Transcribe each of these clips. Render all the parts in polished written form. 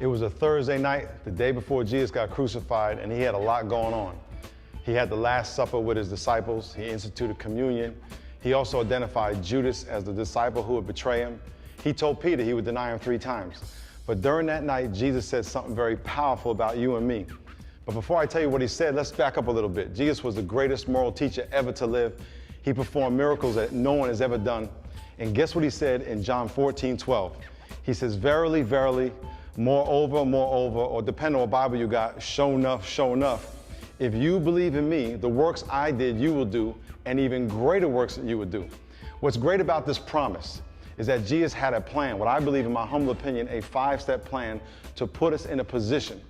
It was a Thursday night, the day before Jesus got crucified, and he had a lot going on. He had the Last Supper with his disciples. He instituted communion. He also identified Judas as the disciple who would betray him. He told Peter he would deny him 3 times. But during that night, Jesus said something very powerful about you and me. But before I tell you what he said, let's back up a little bit. Jesus was the greatest moral teacher ever to live. He performed miracles that no one has ever done. And guess what he said in John 14:12? He says, verily, verily, moreover, or depending on what Bible you got, sure enough, if you believe in me, the works I did, you will do, and even greater works that you would do. What's great about this promise is that Jesus had a plan, what I believe in my humble opinion, a 5-step plan to put us in a position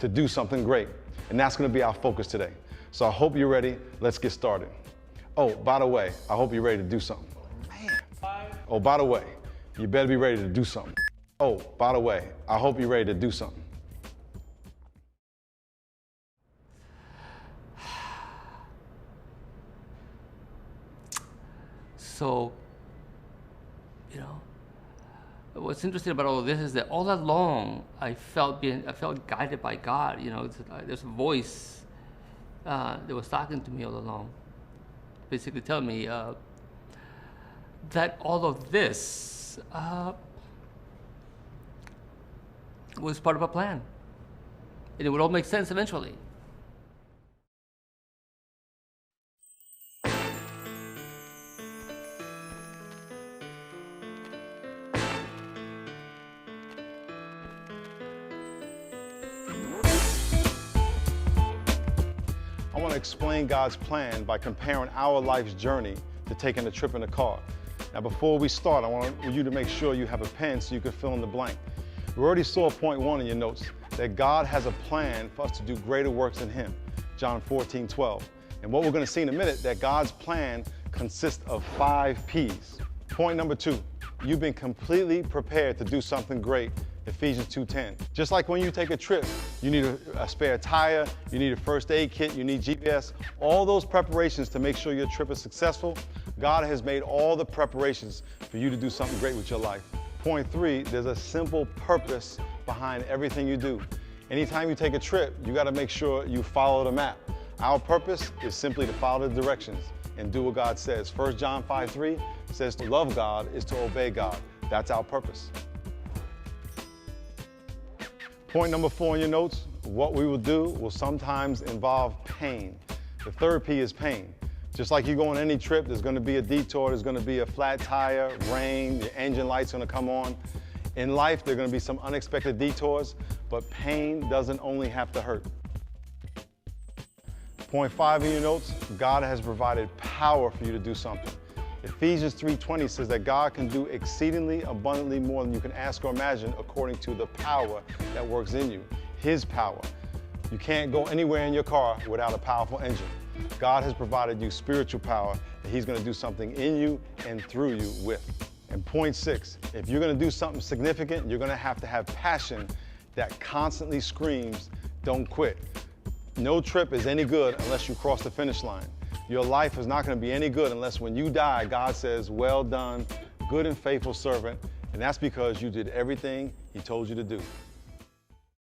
to do something great. And that's gonna be our focus today. So I hope you're ready. Let's get started. Oh, by the way, I hope you're ready to do something. Man. Oh, by the way, you better be ready to do something. Oh, by the way, I hope you're ready to do something. So, what's interesting about all of this is that all along I felt guided by God. There's a voice that was talking to me all along, basically telling me that all of this was part of a plan, and it would all make sense eventually. I want to explain God's plan by comparing our life's journey to taking a trip in a car. Now, before we start, I want you to make sure you have a pen so you can fill in the blank. We already saw point 1 in your notes, that God has a plan for us to do greater works than him, John 14:12. And what we're going to see in a minute, that God's plan consists of 5 P's. Point number 2, you've been completely prepared to do something great, Ephesians 2:10. Just like when you take a trip, you need a spare tire, you need a first aid kit, you need GPS, all those preparations to make sure your trip is successful. God has made all the preparations for you to do something great with your life. Point 3, there's a simple purpose behind everything you do. Anytime you take a trip, you got to make sure you follow the map. Our purpose is simply to follow the directions and do what God says. 1 John 5:3 says to love God is to obey God. That's our purpose. Point number 4 in your notes, what we will do will sometimes involve pain. The 3rd P is pain. Just like you go on any trip, there's gonna be a detour, there's gonna be a flat tire, rain, your engine light's gonna come on. In life, there are gonna be some unexpected detours, but pain doesn't only have to hurt. Point 5 in your notes, God has provided power for you to do something. Ephesians 3:20 says that God can do exceedingly abundantly more than you can ask or imagine according to the power that works in you, his power. You can't go anywhere in your car without a powerful engine. God has provided you spiritual power that he's going to do something in you and through you with. And point 6, if you're going to do something significant, you're going to have passion that constantly screams, don't quit. No trip is any good unless you cross the finish line. Your life is not going to be any good unless when you die, God says, well done, good and faithful servant. And that's because you did everything he told you to do.